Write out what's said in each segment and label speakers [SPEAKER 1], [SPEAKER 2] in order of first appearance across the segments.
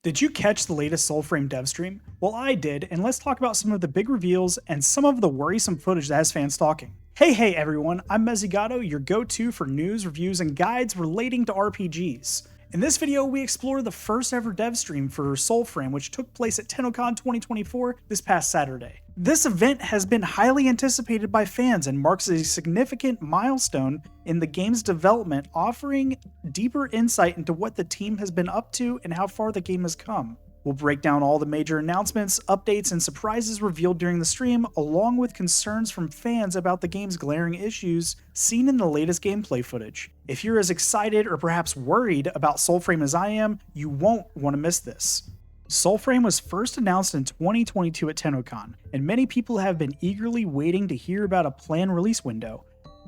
[SPEAKER 1] Did you catch the latest Soulframe Devstream? Well, I did, and let's talk about some of the big reveals and some of the worrisome footage that has fans talking. Hey everyone, I'm Mezzigato, your go-to for news, reviews, and guides relating to RPGs. In this video, we explore the first ever Devstream for Soulframe, which took place at TennoCon 2024 this past Saturday. This event has been highly anticipated by fans and marks a significant milestone in the game's development, offering deeper insight into what the team has been up to and how far the game has come. We'll break down all the major announcements, updates, and surprises revealed during the stream, along with concerns from fans about the game's glaring issues seen in the latest gameplay footage. If you're as excited or perhaps worried about Soulframe as I am, you won't want to miss this. Soulframe was first announced in 2022 at TennoCon, and many people have been eagerly waiting to hear about a planned release window.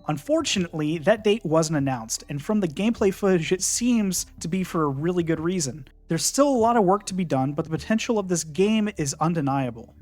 [SPEAKER 1] Unfortunately, that date wasn't announced, and from the gameplay footage it seems to be for a really good reason. There's still a lot of work to be done, but the potential of this game is undeniable.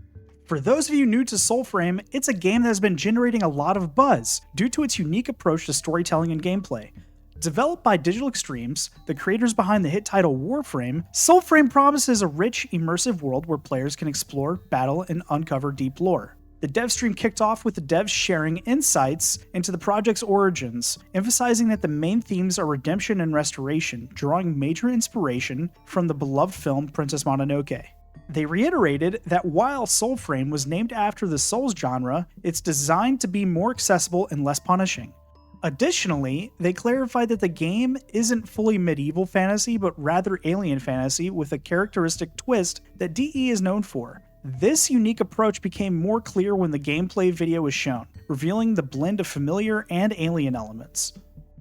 [SPEAKER 1] For those of you new to Soulframe, it's a game that has been generating a lot of buzz due to its unique approach to storytelling and gameplay. Developed by Digital Extremes, the creators behind the hit title Warframe, Soulframe promises a rich, immersive world where players can explore, battle, and uncover deep lore. The Devstream kicked off with the devs sharing insights into the project's origins, emphasizing that the main themes are redemption and restoration, drawing major inspiration from the beloved film Princess Mononoke. They reiterated that while Soulframe was named after the Souls genre, it's designed to be more accessible and less punishing. Additionally, they clarified that the game isn't fully medieval fantasy, but rather alien fantasy with a characteristic twist that DE is known for. This unique approach became more clear when the gameplay video was shown, revealing the blend of familiar and alien elements.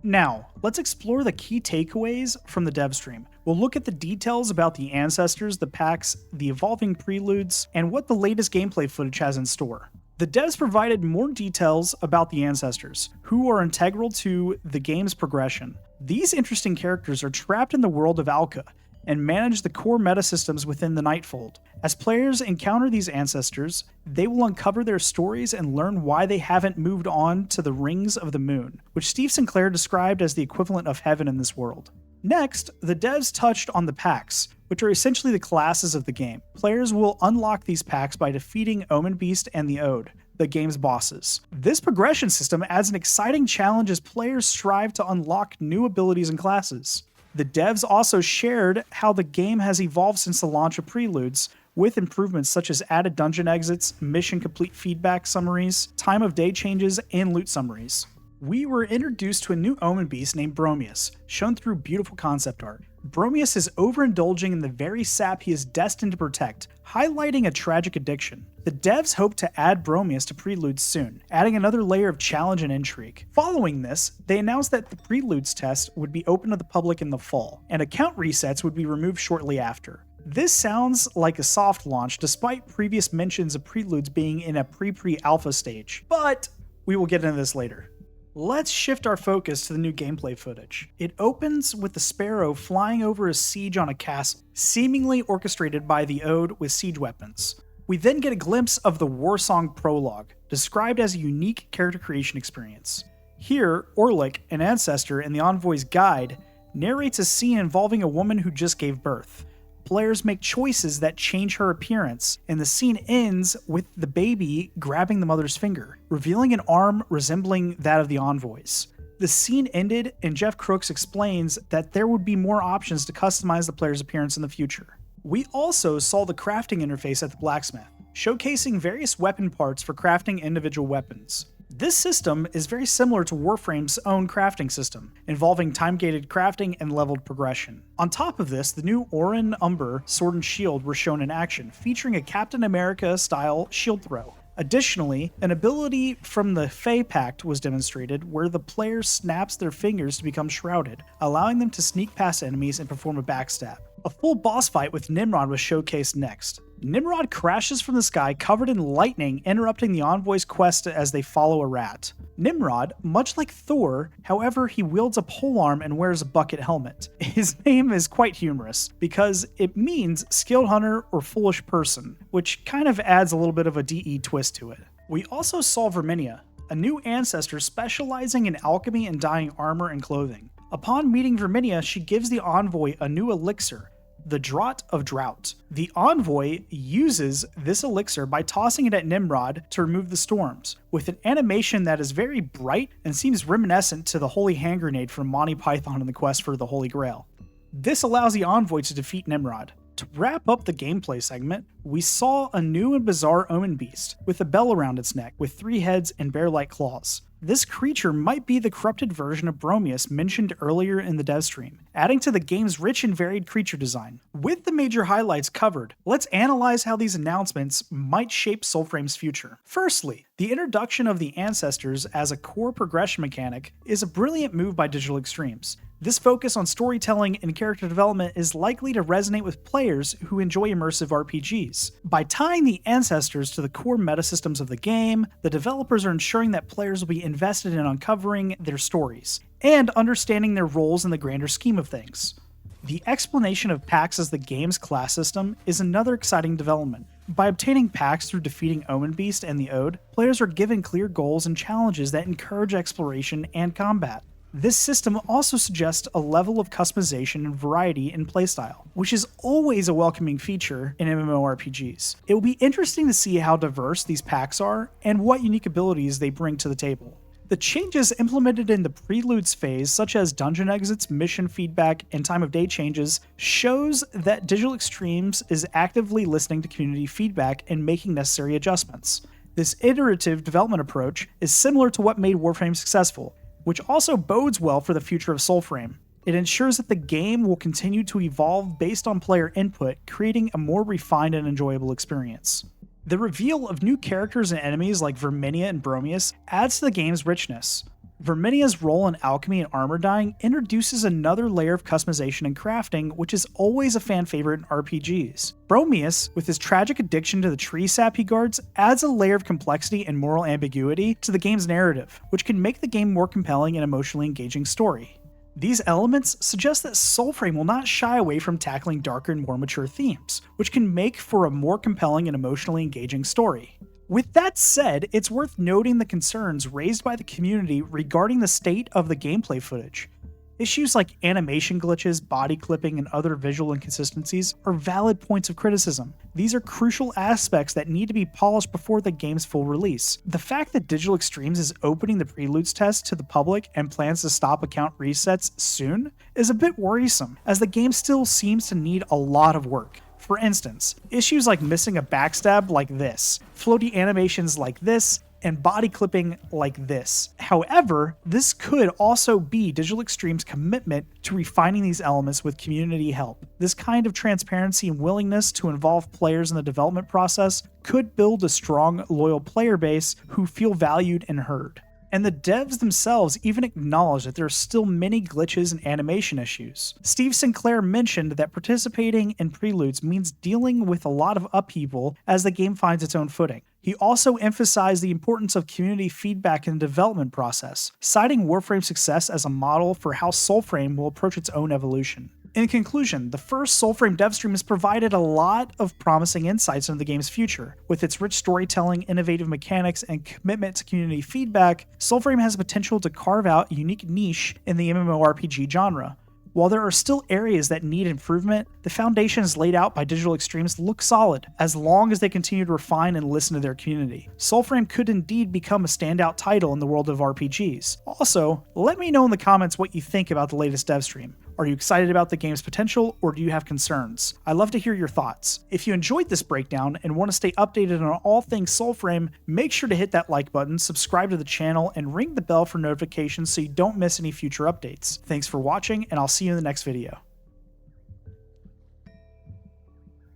[SPEAKER 1] Now, let's explore the key takeaways from the Devstream. We'll look at the details about the ancestors, the packs, the evolving preludes, and what the latest gameplay footage has in store. The devs provided more details about the ancestors, who are integral to the game's progression. These interesting characters are trapped in the world of Alka, and manage the core meta-systems within the Nightfold. As players encounter these ancestors, they will uncover their stories and learn why they haven't moved on to the Rings of the Moon, which Steve Sinclair described as the equivalent of heaven in this world. Next, the devs touched on the packs, which are essentially the classes of the game. Players will unlock these packs by defeating Omen Beast and the Ode, the game's bosses. This progression system adds an exciting challenge as players strive to unlock new abilities and classes. The devs also shared how the game has evolved since the launch of Preludes, with improvements such as added dungeon exits, mission complete feedback summaries, time of day changes, and loot summaries. We were introduced to a new Omen Beast named Bromius, shown through beautiful concept art. Bromius is overindulging in the very sap he is destined to protect, highlighting a tragic addiction. The devs hope to add Bromius to Preludes soon, adding another layer of challenge and intrigue. Following this, they announced that the Preludes test would be open to the public in the fall, and account resets would be removed shortly after. This sounds like a soft launch despite previous mentions of Preludes being in a pre-alpha stage, but we will get into this later. Let's shift our focus to the new gameplay footage. It opens with the Sparrow flying over a siege on a castle, seemingly orchestrated by the Ode with siege weapons. We then get a glimpse of the Warsong prologue, described as a unique character creation experience. Here, Orlick, an ancestor in the Envoy's guide, narrates a scene involving a woman who just gave birth. Players make choices that change her appearance, and the scene ends with the baby grabbing the mother's finger, revealing an arm resembling that of the Envoy's. The scene ended, and Jeff Crooks explains that there would be more options to customize the player's appearance in the future. We also saw the crafting interface at the blacksmith, showcasing various weapon parts for crafting individual weapons. This system is very similar to Warframe's own crafting system, involving time-gated crafting and leveled progression. On top of this, the new Orin Umber sword and shield were shown in action, featuring a Captain America-style shield throw. Additionally, an ability from the Fey Pact was demonstrated where the player snaps their fingers to become shrouded, allowing them to sneak past enemies and perform a backstab. A full boss fight with Nimrod was showcased next. Nimrod crashes from the sky covered in lightning, interrupting the Envoy's quest as they follow a rat. Nimrod, much like Thor, however, he wields a polearm and wears a bucket helmet. His name is quite humorous, because it means skilled hunter or foolish person, which kind of adds a little bit of a DE twist to it. We also saw Verminia, a new ancestor specializing in alchemy and dyeing armor and clothing. Upon meeting Verminia, she gives the Envoy a new elixir, the Draught of Drought. The Envoy uses this elixir by tossing it at Nimrod to remove the storms, with an animation that is very bright and seems reminiscent to the Holy Hand Grenade from Monty Python in the Quest for the Holy Grail. This allows the Envoy to defeat Nimrod. To wrap up the gameplay segment, we saw a new and bizarre Omen Beast, with a bell around its neck, with 3 heads and bear-like claws. This creature might be the corrupted version of Bromius mentioned earlier in the dev stream, adding to the game's rich and varied creature design. With the major highlights covered, let's analyze how these announcements might shape Soulframe's future. Firstly, the introduction of the Ancestors as a core progression mechanic is a brilliant move by Digital Extremes. This focus on storytelling and character development is likely to resonate with players who enjoy immersive RPGs. By tying the Ancestors to the core metasystems of the game, the developers are ensuring that players will be invested in uncovering their stories and understanding their roles in the grander scheme of things. The explanation of packs as the game's class system is another exciting development. By obtaining packs through defeating Omen Beast and the Ode, players are given clear goals and challenges that encourage exploration and combat. This system also suggests a level of customization and variety in playstyle, which is always a welcoming feature in MMORPGs. It will be interesting to see how diverse these packs are and what unique abilities they bring to the table. The changes implemented in the Preludes phase, such as dungeon exits, mission feedback, and time of day changes, shows that Digital Extremes is actively listening to community feedback and making necessary adjustments. This iterative development approach is similar to what made Warframe successful, which also bodes well for the future of Soulframe. It ensures that the game will continue to evolve based on player input, creating a more refined and enjoyable experience. The reveal of new characters and enemies like Verminia and Bromius adds to the game's richness. Verminia's role in alchemy and armor dyeing introduces another layer of customization and crafting, which is always a fan favorite in RPGs. Bromius, with his tragic addiction to the tree sap he guards, adds a layer of complexity and moral ambiguity to the game's narrative, which can make the game more compelling and emotionally engaging story. These elements suggest that Soulframe will not shy away from tackling darker and more mature themes, which can make for a more compelling and emotionally engaging story. With that said, it's worth noting the concerns raised by the community regarding the state of the gameplay footage. Issues like animation glitches, body clipping, and other visual inconsistencies are valid points of criticism. These are crucial aspects that need to be polished before the game's full release. The fact that Digital Extremes is opening the Preludes test to the public and plans to stop account resets soon is a bit worrisome, as the game still seems to need a lot of work. For instance, issues like missing a backstab like this, floaty animations like this, and body clipping like this. However, this could also be Digital Extreme's commitment to refining these elements with community help. This kind of transparency and willingness to involve players in the development process could build a strong, loyal player base who feel valued and heard. And the devs themselves even acknowledge that there are still many glitches and animation issues. Steve Sinclair mentioned that participating in Preludes means dealing with a lot of upheaval as the game finds its own footing. He also emphasized the importance of community feedback in the development process, citing Warframe's success as a model for how Soulframe will approach its own evolution. In conclusion, the first Soulframe Devstream has provided a lot of promising insights into the game's future. With its rich storytelling, innovative mechanics, and commitment to community feedback, Soulframe has the potential to carve out a unique niche in the MMORPG genre. While there are still areas that need improvement, the foundations laid out by Digital Extremes look solid, as long as they continue to refine and listen to their community. Soulframe could indeed become a standout title in the world of RPGs. Also, let me know in the comments what you think about the latest Devstream. Are you excited about the game's potential, or do you have concerns? I'd love to hear your thoughts. If you enjoyed this breakdown and want to stay updated on all things Soulframe, make sure to hit that like button, subscribe to the channel, and ring the bell for notifications so you don't miss any future updates. Thanks for watching, and I'll see you in the next video.